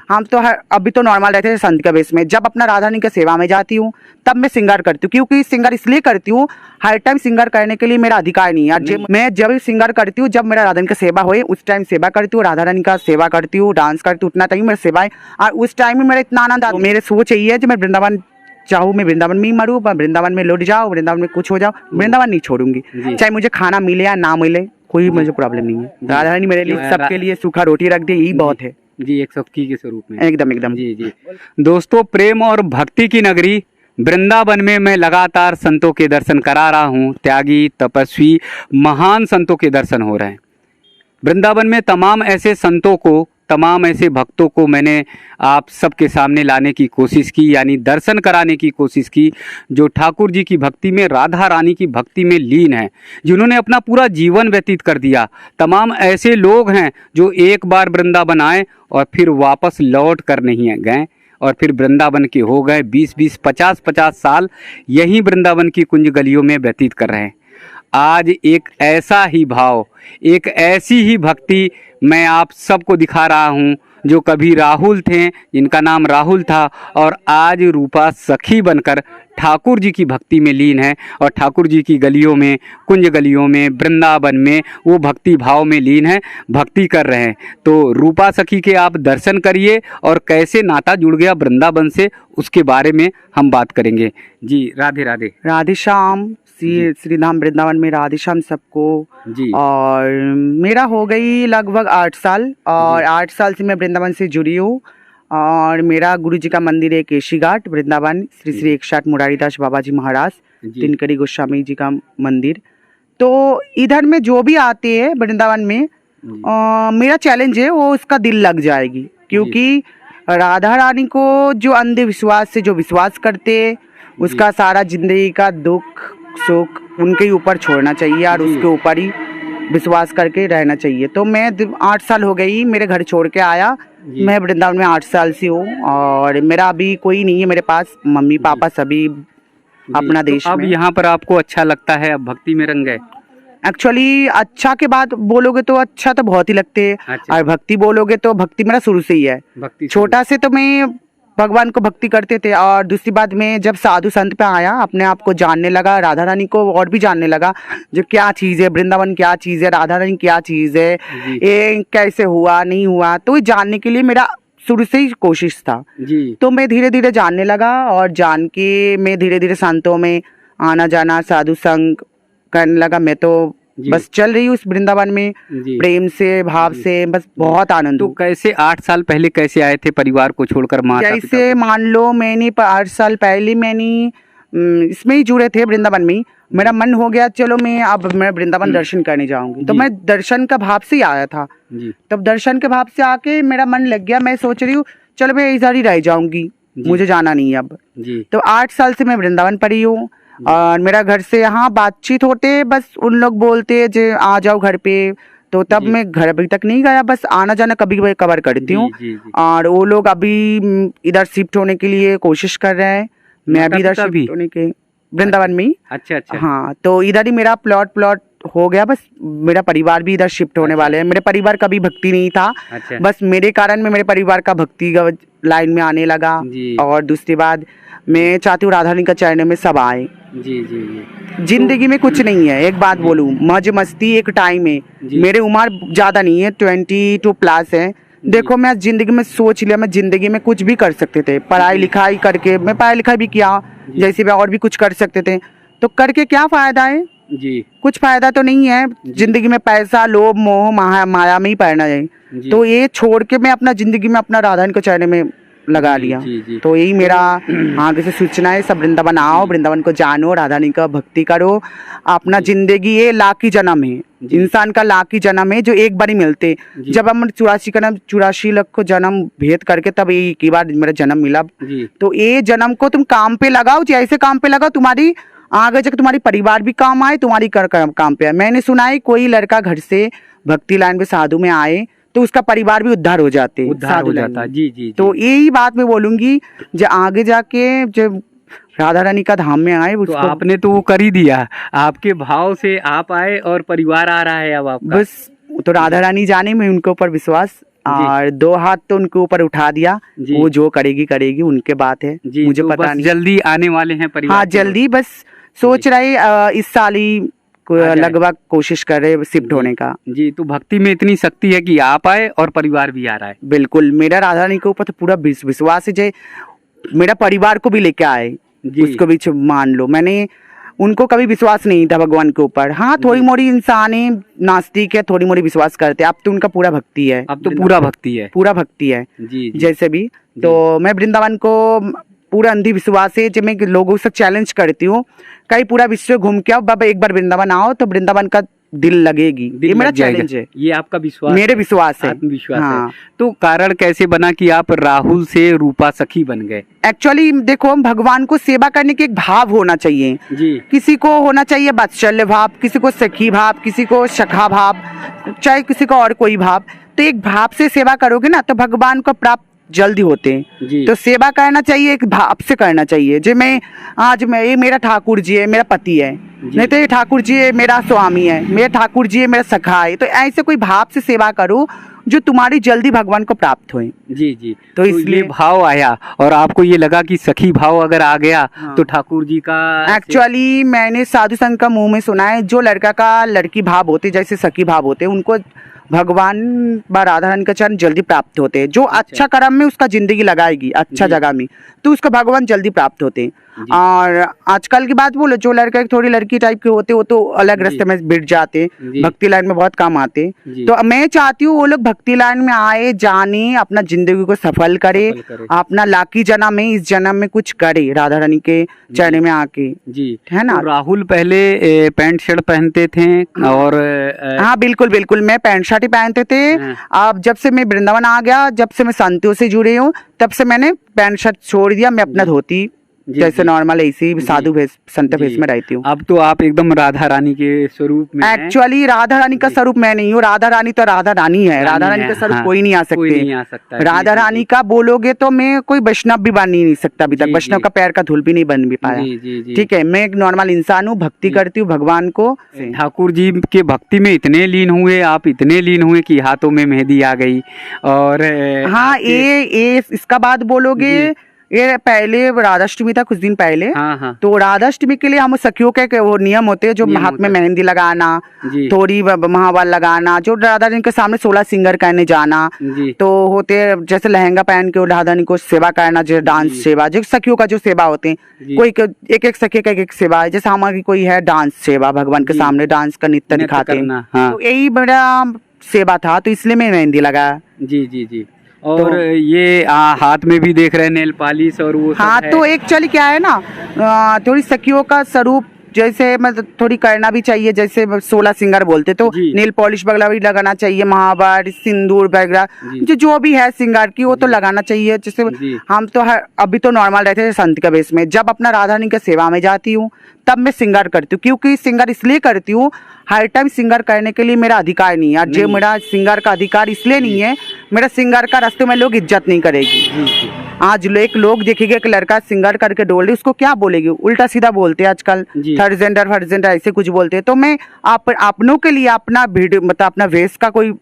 हम तो अभी तो नॉर्मल रहते हैं संत के वेश में। जब अपना राधा रानी की सेवा में जाती हूँ तब मैं सिंगार करती हूँ, क्योंकि सिंगार इसलिए करती हूँ, हर टाइम सिंगार करने के लिए मेरा अधिकार नहीं है। मैं जब भी सिंगार करती हूँ, जब मेरा राधा रानी का सेवा होए उस टाइम सेवा करती हूँ, राधा रानी का सेवा करती हूँ, डांस करती हूँ, उतना टाइम मेरा सेवा है। और उस टाइम में मेरा इतना आनंद आता है। मेरे सोच यही है कि मैं वृंदावन चाहूँ, मैं वृंदावन में ही मरूँ, वृंदावन में लौट जाओ, वृंदावन में कुछ हो जाओ, वृंदावन नहीं छोड़ूंगी। चाहे मुझे खाना मिले या ना मिले, कोई मुझे प्रॉब्लम नहीं है। राधा रानी मेरे लिए सबके लिए सूखा रोटी रख दे, यही बहुत है जी, एक सखी के स्वरूप में। एकदम एकदम जी जी। दोस्तों, प्रेम और भक्ति की नगरी वृंदावन में मैं लगातार संतों के दर्शन करा रहा हूँ। त्यागी, तपस्वी, महान संतों के दर्शन हो रहे हैं वृंदावन में। तमाम ऐसे संतों को, तमाम ऐसे भक्तों को मैंने आप सबके सामने लाने की कोशिश की, यानी दर्शन कराने की कोशिश की, जो ठाकुर जी की भक्ति में, राधा रानी की भक्ति में लीन हैं, जिन्होंने अपना पूरा जीवन व्यतीत कर दिया। तमाम ऐसे लोग हैं जो एक बार वृंदावन आए और फिर वापस लौट कर नहीं गए, और फिर वृंदावन के हो गए 20-20, 50-50 साल यहीं वृंदावन की कुंज गलियों में व्यतीत कर रहे हैं। आज एक ऐसा ही भाव, एक ऐसी ही भक्ति मैं आप सबको दिखा रहा हूँ, जो कभी राहुल थे, जिनका नाम राहुल था, और आज रूपा सखी बनकर ठाकुर जी की भक्ति में लीन है, और ठाकुर जी की गलियों में, कुंज गलियों में, वृंदावन में वो भक्ति भाव में लीन है, भक्ति कर रहे हैं। तो रूपा सखी के आप दर्शन करिए, और कैसे नाता जुड़ गया वृंदावन से, उसके बारे में हम बात करेंगे। जी, राधे राधे। राधे श्याम, श्री धाम वृंदावन में राधे श्याम सबको जी। और मेरा हो गई लगभग 8 साल, और 8 साल से मैं वृंदावन से जुड़ी हूँ। और मेरा गुरु जी का मंदिर है केशी घाट वृंदावन, श्री श्री 108 मुरारीदास बाबा जी महाराज, तिनकरी गोस्वामी जी का मंदिर। तो इधर में जो भी आते हैं वृंदावन में, मेरा चैलेंज है वो उसका दिल लग जाएगी, क्योंकि राधा रानी को जो अंधविश्वास से जो विश्वास करते, उसका सारा जिंदगी का दुख सुख उनके ऊपर छोड़ना चाहिए और उसके ऊपर ही विश्वास करके रहना चाहिए। तो मैं 8 साल हो गई मेरे घर छोड़ के आया, मैं वृंदावन में 8 साल से हूँ, और मेरा अभी कोई नहीं है मेरे पास, मम्मी पापा सभी अपना देश तो अब में। यहाँ पर आपको अच्छा लगता है, अब भक्ति में रंग गए? एक्चुअली अच्छा के बाद बोलोगे तो अच्छा तो बहुत ही लगते है, और भक्ति बोलोगे तो भक्ति मेरा शुरू से ही है। छोटा से तो मैं भगवान को भक्ति करते थे, और दूसरी बात में जब साधु संत पे आया, अपने आप को जानने लगा, राधा रानी को और भी जानने लगा, जो क्या चीज़ है वृंदावन, क्या चीज़ है राधा रानी, क्या चीज़ है, ये कैसे हुआ नहीं हुआ, तो ये जानने के लिए मेरा शुरू से ही कोशिश था जी। तो मैं धीरे धीरे जानने लगा, और जान के मैं धीरे धीरे संतों में आना जाना, साधु संग करने लगा। मैं तो बस चल रही हूँ उस वृंदावन में प्रेम से, भाव से, बस बहुत आनंद। तो कैसे 8 साल पहले कैसे आए थे परिवार को छोड़कर? जैसे मान लो मैंने 8 साल पहले मैंने इसमें ही जुड़े थे वृंदावन में, मेरा मन हो गया चलो मैं वृंदावन दर्शन करने जाऊंगी, तो मैं दर्शन का भाव से ही आया था। तब दर्शन के भाव से आके मेरा मन लग गया, मैं सोच रही हूँ चलो मैं इधर ही रह जाऊंगी, मुझे जाना नहीं है अब। तो 8 साल से मैं वृंदावन पर ही हूँ, और मेरा घर से यहाँ बातचीत होते, बस उन लोग बोलते जे आ जाओ घर पे, तो तब मैं घर अभी तक नहीं गया, बस आना जाना कभी कवर करती हूँ। और वो लोग अभी इधर शिफ्ट होने के लिए कोशिश कर रहे हैं, मैं अभी इधर शिफ्ट होने के वृंदावन में ही। अच्छा। हाँ, तो इधर ही मेरा प्लॉट हो गया, बस मेरा परिवार भी इधर शिफ्ट होने वाले हैं। मेरे परिवार कभी भक्ति नहीं था, बस मेरे कारण में मेरे परिवार का भक्ति लाइन में आने लगा। और दूसरी बात मैं चाहती हूँ राधा रानी का चरण में सब आए। जी। जिंदगी में कुछ नहीं है, एक बात बोलूं, मौज मस्ती एक टाइम है, मेरे उम्र ज्यादा नहीं है, 22+ है। देखो मैं जिंदगी में सोच लिया, मैं जिंदगी में कुछ भी कर सकते थे, पढ़ाई लिखाई करके, मैं पढ़ाई लिखाई भी किया, जैसे भी और भी कुछ कर सकते थे, तो करके क्या फायदा है जी? कुछ फायदा तो नहीं है। जिंदगी में पैसा, लोभ, मोह, माया में ही पड़ना है। तो ये छोड़ के मैं अपना जिंदगी में अपना राधा रानी को चरण में लगा लिया। तो यही मेरा आगे से सूचना है, सब वृंदावन आओ, वृंदावन को जानो, राधा रानी का भक्ति करो। अपना जिंदगी ये लाख जन्म है, इंसान का लाख जन्म है जो एक बार ही मिलते। जब हम 84 लाख को जन्म भेद करके तब एक ही बार मेरा जन्म मिला। तो ये जन्म को तुम काम पे लगाओ, जैसे काम पे लगाओ तुम्हारी आगे जाकर तुम्हारी परिवार भी काम आए, तुम्हारी काम पे आए। मैंने सुना है कोई लड़का घर से भक्ति लाइन में साधु में आए तो उसका परिवार भी उद्धार हो जाता। जी। तो यही बात मैं बोलूंगी, जो आगे जाके जब राधा रानी का धाम में आए, तो आपने तो वो कर ही दिया, आपके भाव से आप आए और परिवार आ रहा है अब आपका। बस तो राधा रानी जाने में उनके ऊपर विश्वास और 2 हाथ तो उनके ऊपर उठा दिया। जी। वो जो करेगी करेगी, उनके बात है, जी, मुझे तो पता बस नहीं। जल्दी आने वाले हैं परिवार हाँ के लोग? जल्दी, बस सोच रहे इस साल ही आ जाए। लगभग कोशिश कर रहे शिफ्ट जी। होने का। जी, तो भक्ति में इतनी शक्ति है कि आप आए और परिवार भी आ रहा है। बिल्कुल, मेरा राधा रानी के ऊपर तो पूरा विश्वास है, जो मेरा परिवार को भी लेके आए, जी। उसको भी मान लो। मैंने उनको कभी विश्वास नहीं था भगवान के ऊपर। हाँ, थोड़ी मोड़ी इंसान है, नास्तिक है, थोड़ी मोड़ी विश्वास करते हैं। अब तो उनका पूरा भक्ति है, अब तो पूरा भक्ति है। पूरा भक्ति है। जी, जी। जैसे भी तो मैं वृंदावन को पूरा अंधी विश्वास है, जब मैं लोगों से चैलेंज करती हूँ, कहीं पूरा विश्व घूम के आओ, बाबा एक बार वृंदावन आओ तो वृंदावन का दिल लगेगी। ये मेरा चैलेंज है, ये आपका विश्वास, मेरे विश्वास है, आत्मविश्वास हाँ। है। तो कारण कैसे बना कि आप राहुल से रूपा सखी बन गए? एक्चुअली देखो, हम भगवान को सेवा करने के एक भाव होना चाहिए। जी। किसी को होना चाहिए वात्सल्य भाव, किसी को सखी भाव, किसी को सखा भाव, चाहे किसी को और कोई भाव। तो एक भाव से सेवा करोगे ना तो भगवान को प्राप्त जल्दी होते हैं। जी। तो सेवा करना चाहिए, एक भाव से करना चाहिए। जो मैं आज मैं ये मेरा ठाकुर जी है, मेरा पति है, नहीं तो ये ठाकुर जी है मेरा स्वामी है, मेरा ठाकुर जी है मेरा सखा है। तो ऐसे कोई भाव से सेवा करो जो तुम्हारी जल्दी भगवान को प्राप्त होए। जी, जी। तो इसलिए भाव आया और आपको ये लगा कि सखी भाव अगर आ गया तो ठाकुर जी का। एक्चुअली मैंने साधु संत का मुंह में सुना है, जो लड़का का लड़की भाव होते, जैसे सखी भाव होते, उनको भगवान व राधा रानी का चरण जल्दी प्राप्त होते हैं। जो अच्छा कर्म में उसका जिंदगी लगाएगी अच्छा जगह में, तो उसको भगवान जल्दी प्राप्त होते हैं। और आजकल की बात बोलो, जो लड़का थोड़ी लड़की टाइप के होते, वो तो अलग रास्ते में बिट जाते, भक्ति लाइन में बहुत कम आते। तो मैं चाहती हूँ वो लोग भक्ति लाइन में आए, जाने, अपना जिंदगी को सफल करे, अपना लाकी जन्म में, इस जन्म में कुछ करे राधा रानी के चरण में आके। जी, है ना। तो राहुल पहले पैंट शर्ट पहनते थे और हाँ बिल्कुल बिल्कुल, मैं पैंट शर्ट ही पहनते थे। अब जब से मैं वृंदावन आ गया, जब से मैं संतों से जुड़े हूँ, तब से मैंने पैंट शर्ट छोड़ दिया। मैं अपना धोती जैसे नॉर्मल ऐसे ही साधु भेष, संत भेष में रहती हूँ। अब तो आप एकदम राधा रानी के स्वरूप में। एक्चुअली राधा रानी का स्वरूप मैं नहीं हूँ, राधा रानी तो राधा रानी है। राधा रानी का स्वरूप कोई नहीं आ सकते। राधा रानी का बोलोगे तो मैं कोई वैष्णव भी बन ही नहीं सकता अभी तक, वैष्णव का पैर का धूल भी नहीं बन भी पाया। ठीक है, मैं एक नॉर्मल इंसान हूँ, भक्ति करती हूँ भगवान को। ठाकुर जी के भक्ति में इतने लीन हुए, आप इतने लीन हुए कि हाथों में मेहंदी आ गई। और हाँ, ये इसका बाद बोलोगे, ये पहले राधाष्टमी था कुछ दिन पहले। हाँ। तो राधाष्टमी के लिए हम सखियों के वो नियम होते हैं, जो हाथ में मेहंदी लगाना, थोड़ी महावाल लगाना, जो राधा रानी के सामने 16 सिंगर करने जाना, तो होते जैसे लहंगा पहन के राधा रानी को सेवा करना, जो डांस सेवा, जो सखियों का जो सेवा होते हैं, कोई एक सखी का एक सेवा है। जैसे हमारी कोई है डांस सेवा, भगवान के सामने डांस का नृत्य दिखाते हैं, तो यही बड़ा सेवा था, तो इसलिए मैं मेहंदी लगाया। जी। और तो, ये हाथ में भी देख रहे हैं नेल पॉलिश और वो हाँ, तो एक्चुअली क्या है ना, थोड़ी सखियों का स्वरूप जैसे मतलब थोड़ी करना भी चाहिए। जैसे 16 सिंगर बोलते, तो नेल पॉलिश वगैरह भी लगाना चाहिए, महावर, सिंदूर वगैरह जो भी है सिंगार की, वो तो लगाना चाहिए। जैसे हम तो अभी तो नॉर्मल रहते हैं संत के बेस में। जब अपना राधा रानी के सेवा में जाती हूँ तब मैं सिंगार करती हूँ, क्योंकि सिंगार इसलिए करती हूँ, हर टाइम सिंगार करने के लिए मेरा अधिकार नहीं है। जो मेरा सिंगार का अधिकार इसलिए नहीं है, मेरा सिंगार का रास्ते में लोग इज्जत नहीं करेगी। आज एक लोग देखेंगे कि लड़का सिंगार करके डोल रही, उसको क्या बोलेगी, उल्टा सीधा बोलते हैं आजकल, थर्ड जेंडर ऐसे कुछ बोलते हैं। तो मैं अपनों के लिए अपना मतलब अपना वेश का कोई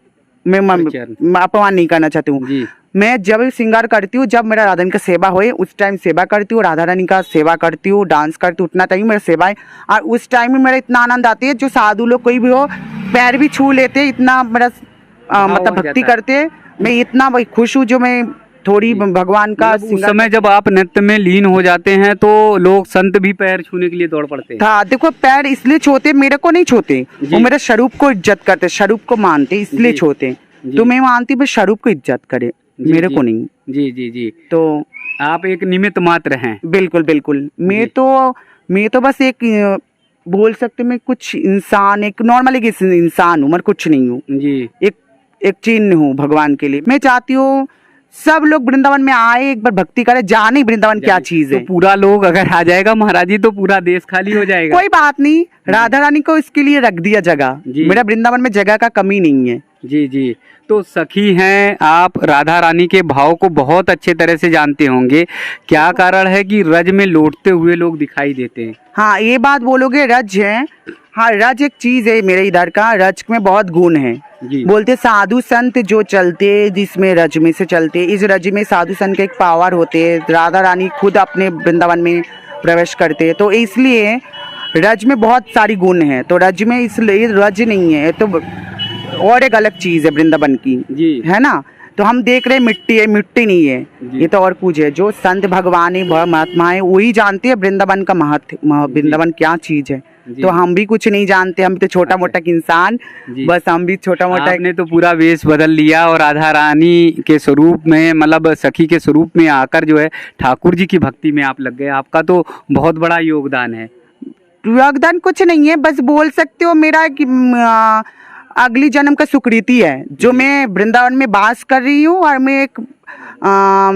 मैं अपमान नहीं करना चाहती हूँ। मैं जब भी सिंगार करती हूँ, जब मेरा राधा रानी का सेवा होए, उस टाइम सेवा करती हूँ, राधा रानी का सेवा करती हूँ, डांस करती हूँ, उतना टाइम मेरा सेवा है। और उस टाइम में मेरा इतना आनंद आती है, जो साधु लोग कोई भी हो पैर भी छू लेते, इतना मेरा मतलब भक्ति करते, मैं इतना खुश हूँ। जो मैं थोड़ी भगवान का उस समय जब आप नृत्य में लीन हो जाते हैं तो लोग संत भी पैर छूने के लिए दौड़ पड़ते हैं। हाँ, देखो पैर इसलिए छूते, मेरे को नहीं छूते, वो मेरे स्वरूप को इज्जत करते, स्वरूप को मानते, इसलिए छूते। तो मैं मानती हूँ स्वरूप को इज्जत करे, मेरे को नहीं। जी। तो आप एक निमित्त मात्र हैं। बिल्कुल। मैं तो बस एक बोल सकते, मैं कुछ इंसान, एक नॉर्मल एक इंसान हूँ, मैं कुछ नहीं हूँ जी। एक चिन्ह हूँ भगवान के लिए। मैं चाहती हूँ सब लोग वृंदावन में आए, एक बार भक्ति करे, जाने वृंदावन क्या चीज है। तो पूरा लोग अगर आ जाएगा महाराज जी, तो पूरा देश खाली हो जाएगा। कोई बात नहीं, राधा रानी को इसके लिए रख दिया जगह, मेरा वृंदावन में जगह का कमी नहीं है। जी। तो सखी हैं आप, राधा रानी के भाव को बहुत अच्छे तरह से जानते होंगे। क्या कारण है कि रज में लौटते हुए लोग दिखाई देते हैं? हाँ, ये बात बोलोगे, रज है, हाँ, रज एक चीज है मेरे इधर का, रज में बहुत गुण है। जी। बोलते साधु संत जो चलते जिसमें रज में से चलते, इस रज में साधु संत के एक पावर होते हैं। राधा रानी खुद अपने वृंदावन में प्रवेश करते हैं, तो इसलिए रज में बहुत सारी गुण है। तो रज में इसलिए रज नहीं है तो और एक अलग चीज है वृंदावन की, जी। है ना। तो हम देख रहे मिट्टी है, मिट्टी नहीं है, ये तो और कुछ है। जो संत भगवान है, महात्मा है, वही जानते हैं वृंदावन का महत्व, वृंदावन क्या चीज है। तो हम भी कुछ नहीं जानते, हम तो छोटा मोटा इंसान, बस हम भी छोटा मोटा। आपने तो पूरा वेश बदल लिया और राधा रानी के स्वरूप में, मतलब सखी के स्वरूप में आकर जो है ठाकुर जी की भक्ति में आप लग गए। आपका तो बहुत बड़ा योगदान है। योगदान कुछ नहीं है, बस बोल सकते हो मेरा कि अगली जन्म का सुकृति है, जो मैं वृंदावन में वास कर रही हूँ और मैं एक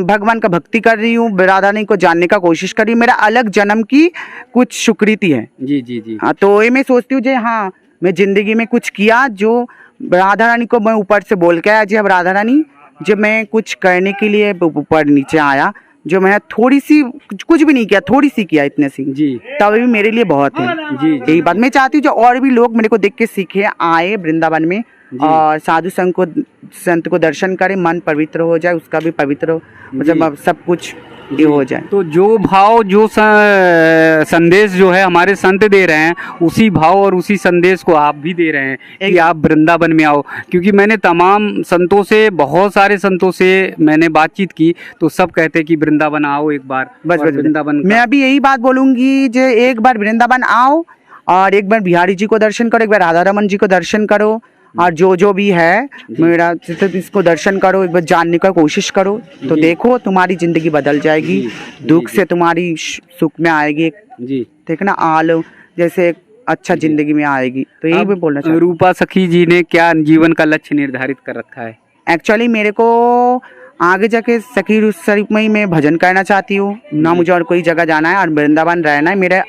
भगवान का भक्ति कर रही हूँ, राधा रानी को जानने का कोशिश कर रही हूँ। मेरा अलग जन्म की कुछ सुकृति है। जी जी जी। हाँ, तो ये मैं सोचती हूँ जो हाँ मैं जिंदगी में कुछ किया, जो राधा रानी को मैं ऊपर से बोल के आया, जब राधा रानी जब मैं कुछ करने के लिए ऊपर नीचे आया, जो मैंने थोड़ी सी कुछ भी नहीं किया, थोड़ी सी किया, इतने सी जी, तब भी मेरे लिए बहुत है। जी, यही बात मैं चाहती हूँ जो और भी लोग मेरे को देख के सीखे, आए वृंदावन में और साधु संत को दर्शन करें, मन पवित्र हो जाए, उसका भी पवित्र हो, मतलब सब कुछ ये हो जाए। तो जो भाव, जो संदेश जो है हमारे संत दे रहे हैं, उसी भाव और उसी संदेश को आप भी दे रहे हैं कि आप वृंदावन में आओ। क्योंकि मैंने तमाम संतों से, बहुत सारे संतों से मैंने बातचीत की, तो सब कहते हैं कि वृंदावन आओ एक बार। बस वृंदावन मैं अभी यही बात बोलूंगी, जो एक बार वृंदावन आओ और एक बार बिहारी जी को दर्शन करो, एक बार राधा रमन जी को दर्शन करो, और जो भी है मेरा इसको दर्शन करो, एक बार जानने का कोशिश करो, तो देखो तुम्हारी जिंदगी बदल जाएगी। दुख से तुम्हारी सुख में आएगी जी, ठीक ना, आलो जैसे अच्छा जिंदगी में आएगी। तो यही मैं बोलना चाहती हूँ। रूपा सखी जी ने क्या जीवन का लक्ष्य निर्धारित कर रखा है? एक्चुअली मेरे को आगे जाके सखी शरीफ में ही मैं भजन करना चाहती हूँ ना, मुझे और कोई जगह जाना है, और वृंदावन रहना है। मेरा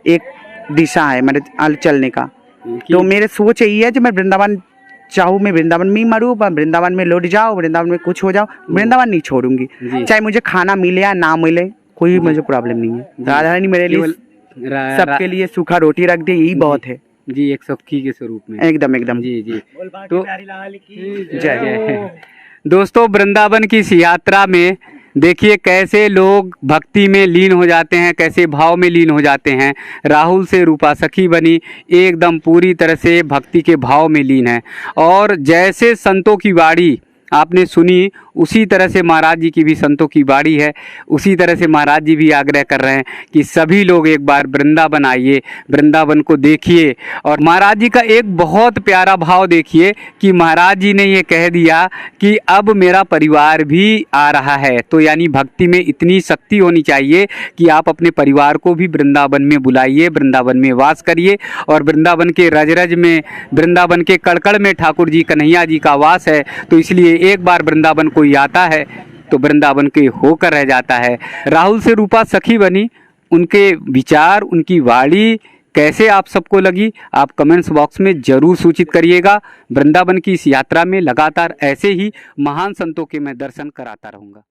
एक दिशा है मेरे चलने का। तो मेरे सोच यही है, जो मैं वृंदावन चाहूँ, मैं वृंदावन में ही मरूँ, वृंदावन में लौट जाओ, वृंदावन में कुछ हो जाओ, वृंदावन नहीं छोड़ूंगी। चाहे मुझे खाना मिले या ना मिले, कोई मुझे प्रॉब्लम नहीं है। राधा रानी मेरे लिए सबके लिए सूखा रोटी रख दे, यही बहुत है जी, एक सखी के स्वरूप में। एकदम एकदम जी जी। तो जय जय। दोस्तों, वृंदावन की इस यात्रा में देखिए कैसे लोग भक्ति में लीन हो जाते हैं, कैसे भाव में लीन हो जाते हैं। राहुल से रूपा सखी बनी, एकदम पूरी तरह से भक्ति के भाव में लीन है। और जैसे संतों की वाणी आपने सुनी, उसी तरह से महाराज जी की भी संतों की वाणी है। उसी तरह से महाराज जी भी आग्रह कर रहे हैं कि सभी लोग एक बार वृंदावन आइए, वृंदावन को देखिए। और महाराज जी का एक बहुत प्यारा भाव देखिए कि महाराज जी ने ये कह दिया कि अब मेरा परिवार भी आ रहा है। तो यानी भक्ति में इतनी शक्ति होनी चाहिए कि आप अपने परिवार को भी वृंदावन में बुलाइए, वृंदावन में वास करिए। और वृंदावन के रज रज में, वृंदावन के कड़कड़ में ठाकुर जी कन्हैया जी का वास है। तो इसलिए एक बार वृंदावन कोई आता है तो वृंदावन के होकर रह जाता है। राहुल से रूपा सखी बनी, उनके विचार, उनकी वाणी कैसे आप सबको लगी, आप कमेंट्स बॉक्स में जरूर सूचित करिएगा। वृंदावन की इस यात्रा में लगातार ऐसे ही महान संतों के मैं दर्शन कराता रहूँगा।